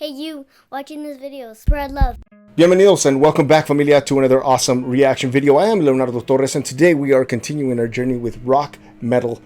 Hey you, watching this video, spread love. Bienvenidos and welcome back, familia, to another awesome reaction video. I am Leonardo Torres and today we are continuing our journey with Rock Metal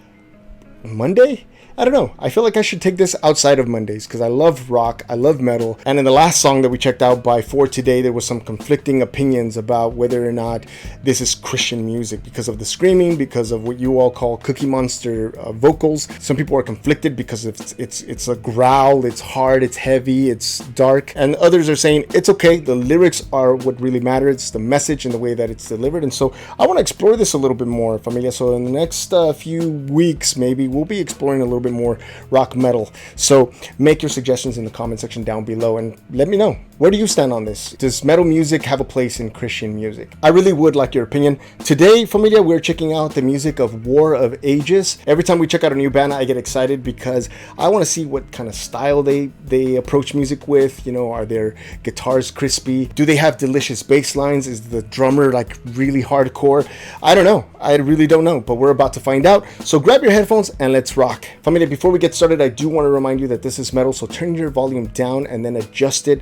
Monday? I don't know. I feel like I should take this outside of Mondays because I love rock, I love metal. And in the last song that we checked out by For Today, there was some conflicting opinions about whether or not this is Christian music because of the screaming, because of what you all call Cookie Monster vocals. Some people are conflicted because it's a growl, it's hard, it's heavy, it's dark. And others are saying it's okay. The lyrics are what really matters. It's the message and the way that it's delivered. And so I want to explore this a little bit more, familia. So in the next few weeks, maybe we'll be exploring a little bit more rock metal. So make your suggestions in the comment section down below and let me know, where do you stand on this? Does metal music have a place in Christian music? I really would like your opinion. Today, familia, we're checking out the music of War of Ages. Every time we check out a new band, I get excited because I want to see what kind of style they approach music with. You know, are their guitars crispy? Do they have delicious bass lines? Is the drummer like really hardcore? I don't know. I really don't know, but we're about to find out. So grab your headphones and let's rock. Familia, before we get started, I do want to remind you that this is metal, so turn your volume down and then adjust it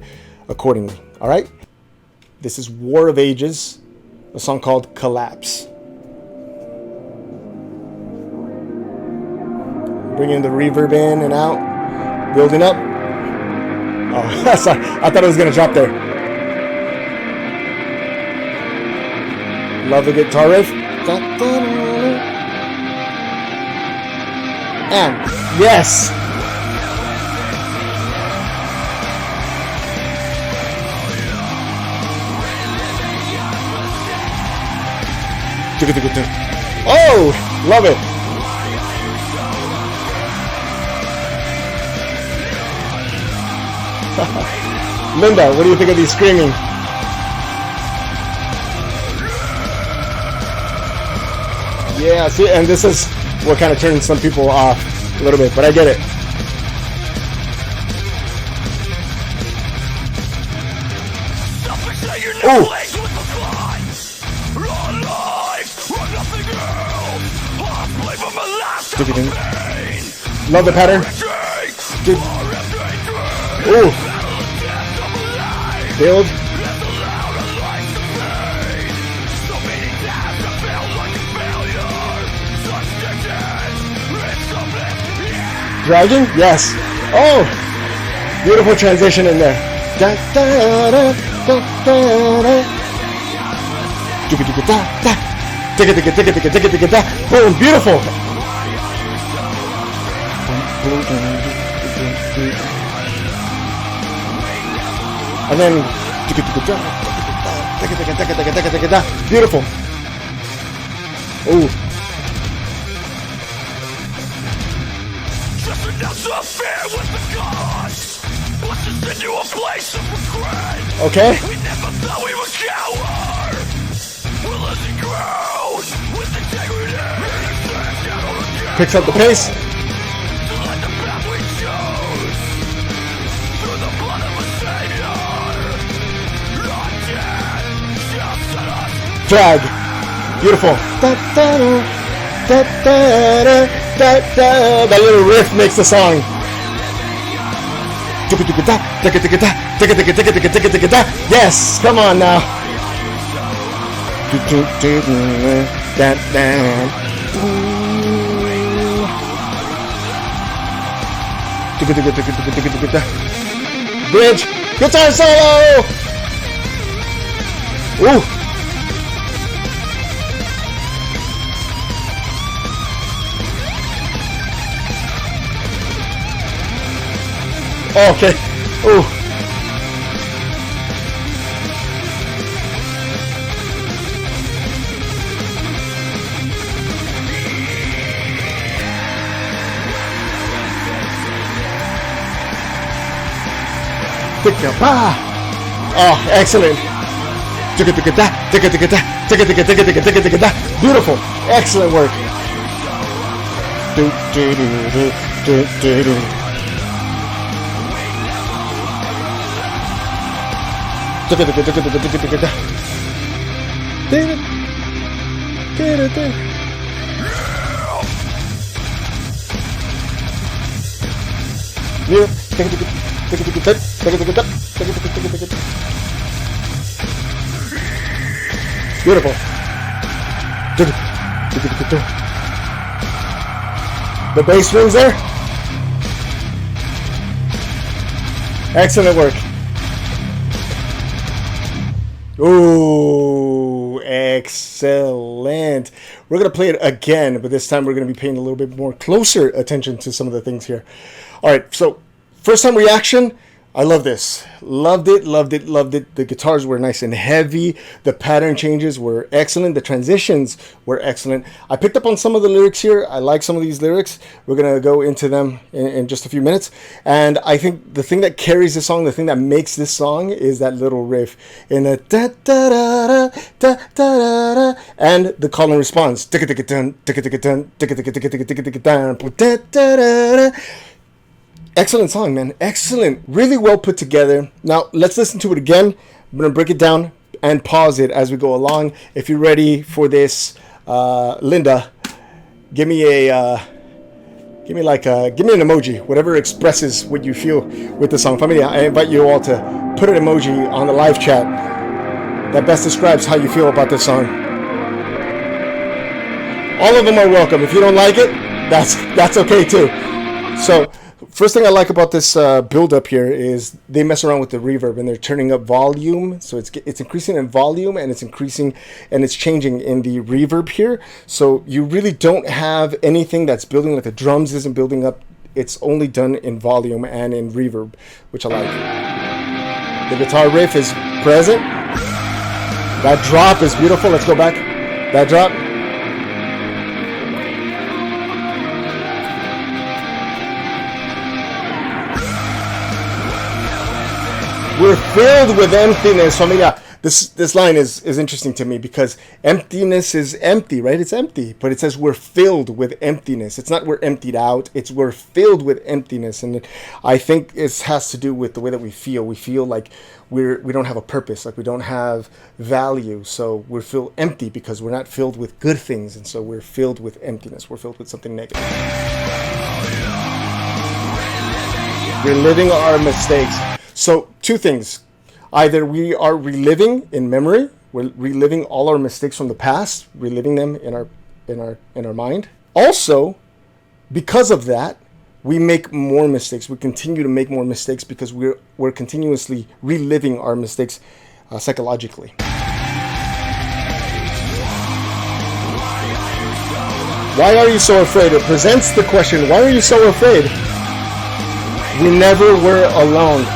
accordingly. All right? This is War of Ages, a song called Collapse. Bringing the reverb in and out, building up. Oh, sorry. I thought it was going to drop there. Love the guitar riff. And yes! Oh! Love it! Linda, what do you think of these screaming? Yeah, see, and this is what kind of turns some people off a little bit, but I get it. Ooh. Love the pattern. Good. Ooh. Build. Dragging? Yes. Oh! Beautiful transition in there. Da, da, da, da, da, da. Boom! Beautiful! And then beautiful! Ooh! Okay. We never thought we would cower. We're losing ground with integrity. Picks up the pace. Drag. Beautiful. That little riff makes the song. Yes, come on now. Bridge, guitar solo. Ooh. Okay. Ooh. Oh, excellent. Beautiful. Excellent work. Beautiful. The bass rings there. Excellent work. Ooh, excellent. We're going to play it again, but this time we're going to be paying a little bit more closer attention to some of the things here. All right, so first time reaction. I love this. Loved it, loved it, loved it. The guitars were nice and heavy. The pattern changes were excellent. The transitions were excellent. I picked up on some of the lyrics here. I like some of these lyrics. We're going to go into them in just a few minutes. And I think the thing that carries this song, the thing that makes this song is that little riff in the da da da da da da da, and the call and response. Excellent song, man. Excellent. Really well put together. Now, let's listen to it again. I'm going to break it down and pause it as we go along. If you're ready for this, Linda, give me an emoji, whatever expresses what you feel with the song. Familia, I invite you all to put an emoji on the live chat that best describes how you feel about this song. All of them are welcome. If you don't like it, that's okay too. So, first thing I like about this build up here is they mess around with the reverb and they're turning up volume. So it's increasing in volume and it's increasing and it's changing in the reverb here. So you really don't have anything that's building, like the drums isn't building up. It's only done in volume and in reverb, which I like. The guitar riff is present. That drop is beautiful. Let's go back. That drop. We're filled with emptiness, familia. This line is interesting to me because emptiness is empty, right? It's empty, but it says we're filled with emptiness. It's not we're emptied out. It's we're filled with emptiness, and I think it has to do with the way that we feel. We feel like we don't have a purpose, like we don't have value. So we feel empty because we're not filled with good things, and so we're filled with emptiness. We're filled with something negative. Reliving our mistakes. So two things. Either we are reliving in memory, we're reliving all our mistakes from the past, reliving them in our mind. Also, because of that, we make more mistakes. We continue to make more mistakes because we're continuously reliving our mistakes psychologically. Why are you so afraid? It presents the question, why are you so afraid? We never were alone.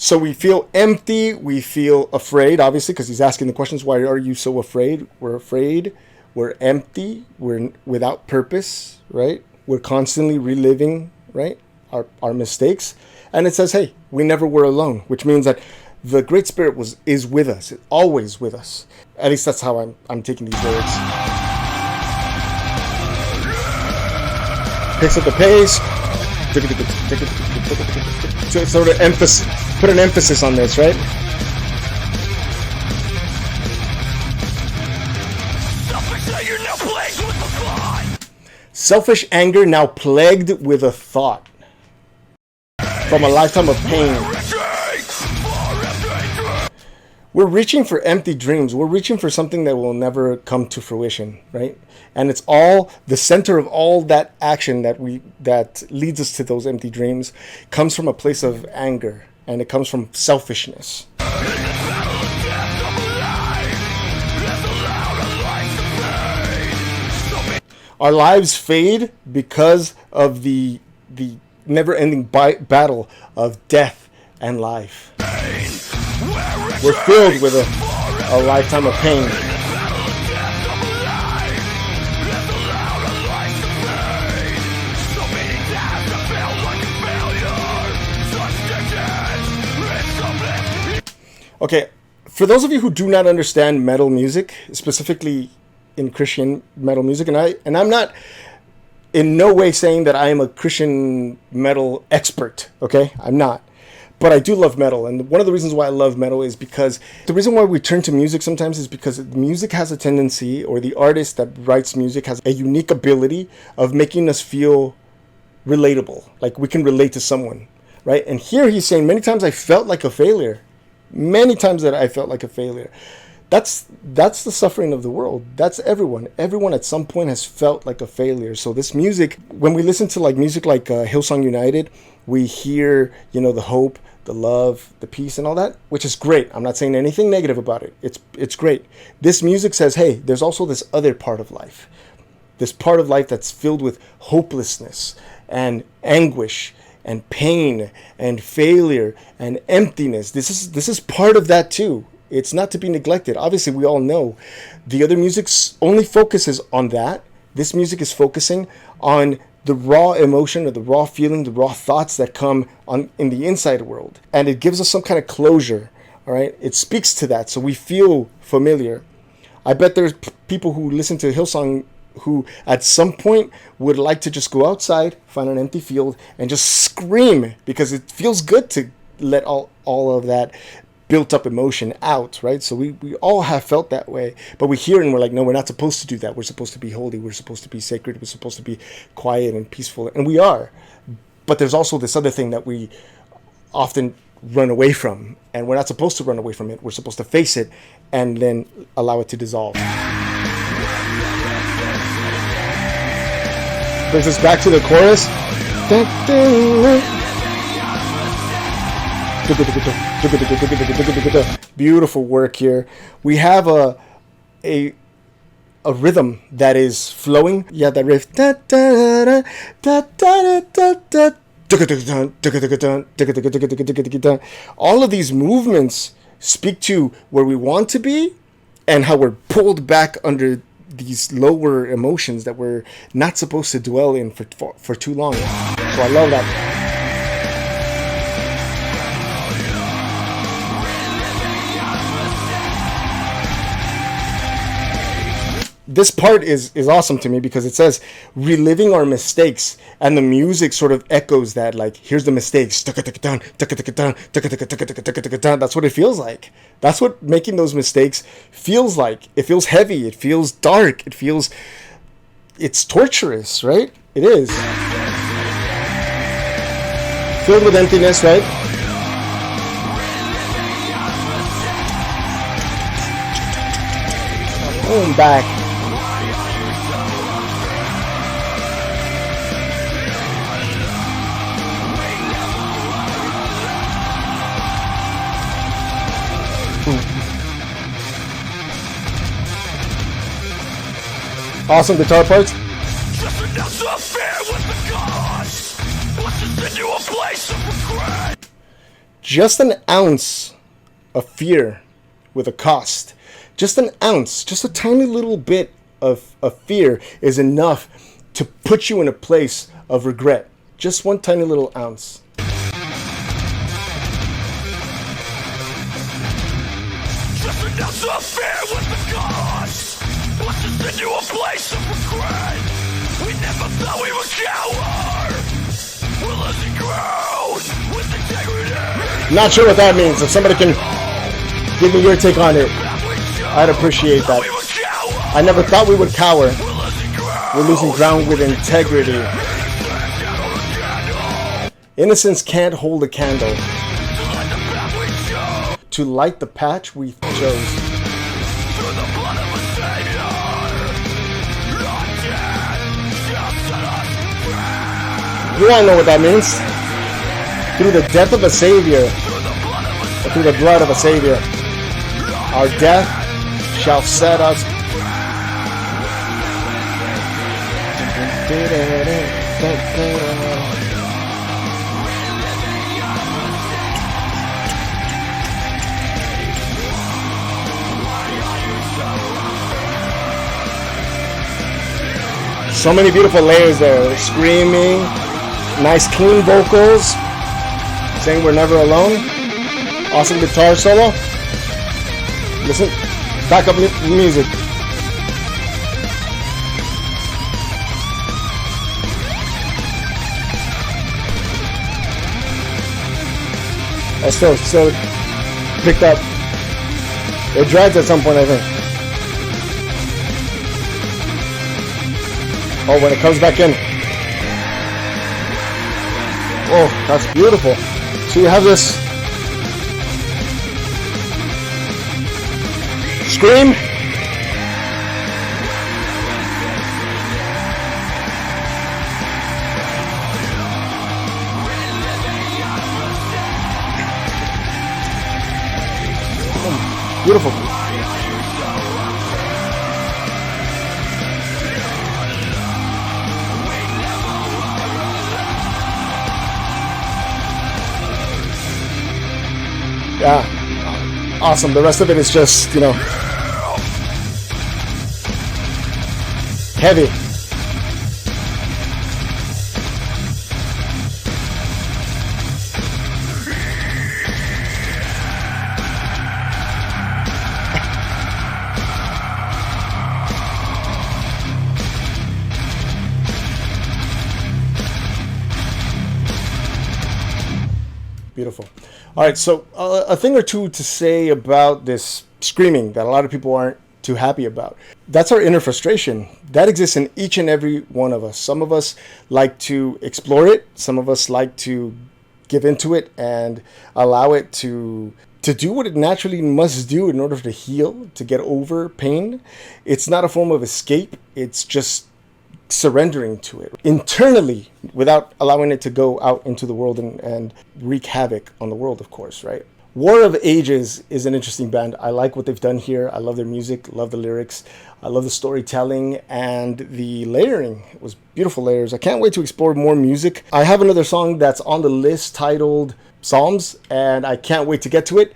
So we feel empty, we feel afraid, obviously, because he's asking the questions, why are you so afraid? We're afraid, we're empty, we're without purpose, right? We're constantly reliving, right, our mistakes. And it says, hey, we never were alone, which means that the Great Spirit is with us, it's always with us. At least that's how I'm taking these lyrics. Picks up the pace. So sort of put an emphasis on this, right? Selfish anger now plagued with a thought. From a lifetime of pain. We're reaching for empty dreams. We're reaching for something that will never come to fruition, right? And it's all the center of all that action that leads us to those empty dreams comes from a place of anger, and it comes from selfishness. Our lives fade because of the never-ending battle of death and life. We're filled with a lifetime of pain. Okay, for those of you who do not understand metal music, specifically in Christian metal music, and I'm not in no way saying that I am a Christian metal expert, okay? I'm not. But I do love metal, and one of the reasons why I love metal is because the reason why we turn to music sometimes is because music has a tendency, or the artist that writes music has a unique ability of making us feel relatable, like we can relate to someone. right? And here he's saying many times I felt like a failure. Many times that I felt like a failure. That's the suffering of the world. That's everyone. Everyone at some point has felt like a failure. So this music, when we listen to like music like Hillsong United, we hear, you know, the hope, the love, the peace, and all that, which is great. I'm not saying anything negative about it. It's great. This music says, hey, there's also this other part of life. This part of life that's filled with hopelessness and anguish and pain and failure and emptiness. This is part of that too. It's not to be neglected. Obviously, we all know the other music only focuses on that. This music is focusing on the raw emotion or the raw feeling, the raw thoughts that come on in the inside world. And it gives us some kind of closure, all right? It speaks to that, so we feel familiar. I bet there's people who listen to Hillsong who at some point would like to just go outside, find an empty field, and just scream because it feels good to let all of that built up emotion out, right? So we all have felt that way, but we hear and we're like, no, we're not supposed to do that. We're supposed to be holy. We're supposed to be sacred. We're supposed to be quiet and peaceful, and we are. But there's also this other thing that we often run away from, and we're not supposed to run away from it. We're supposed to face it and then allow it to dissolve. Brings us back to the chorus. Beautiful work here. We have a rhythm that is flowing. Yeah, that riff. All of these movements speak to where we want to be and how we're pulled back under these lower emotions that we're not supposed to dwell in for too long. So I love that. This part is awesome to me because it says reliving our mistakes, and the music sort of echoes that, like, here's the mistakes. That's what it feels like. That's what making those mistakes feels like. It feels heavy. It feels dark. It's torturous, right? It is. Filled with emptiness, right? Boom, back. Awesome guitar parts. Just an ounce of fear with a cost. Just an ounce, just a tiny little bit of fear is enough to put you in a place of regret. Just one tiny little ounce. Just an ounce of fear with the cost. Let's just into a place of regret. We never thought we would cower. We're losing ground with integrity. Not sure what that means. If somebody can give me your take on it, I'd appreciate that. I never thought we would cower. We're losing ground with integrity. Innocence can't hold a candle. To light the patch we chose. You all know what that means. Through the death of a Savior, or through the blood of a Savior, our death shall set us. So many beautiful layers there. Screaming, nice clean vocals, saying we're never alone. Awesome guitar solo. Listen, back up music. I still picked up. It dragged at some point, I think. Oh, when it comes back in. Oh, that's beautiful. So you have this scream. Beautiful. Yeah, awesome. The rest of it is just, you know, heavy. Beautiful. All right, so a thing or two to say about this screaming that a lot of people aren't too happy about. That's our inner frustration. That exists in each and every one of us. Some of us like to explore it. Some of us like to give into it and allow it to do what it naturally must do in order to heal, to get over pain. It's not a form of escape. It's just surrendering to it internally without allowing it to go out into the world and wreak havoc on the world, of course, right? War of Ages is an interesting band. I like what they've done here. I love their music, love the lyrics, I love the storytelling, and the layering. It was beautiful layers. I can't wait to explore more music. I have another song that's on the list titled Psalms, and I can't wait to get to it.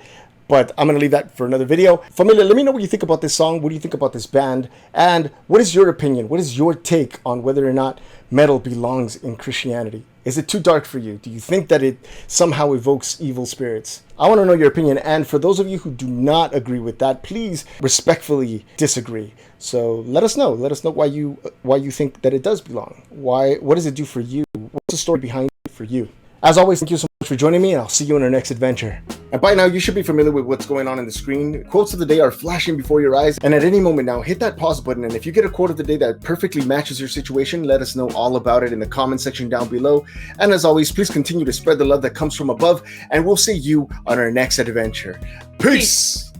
But I'm going to leave that for another video. Familia, let me know what you think about this song. What do you think about this band? And what is your opinion? What is your take on whether or not metal belongs in Christianity? Is it too dark for you? Do you think that it somehow evokes evil spirits? I want to know your opinion. And for those of you who do not agree with that, please respectfully disagree. So let us know. Let us know why you think that it does belong. What does it do for you? What's the story behind it for you? As always, thank you so much for joining me, and I'll see you in our next adventure. And by now, you should be familiar with what's going on in the screen. Quotes of the day are flashing before your eyes, and at any moment now, hit that pause button, and if you get a quote of the day that perfectly matches your situation, let us know all about it in the comment section down below. And as always, please continue to spread the love that comes from above, and we'll see you on our next adventure. Peace!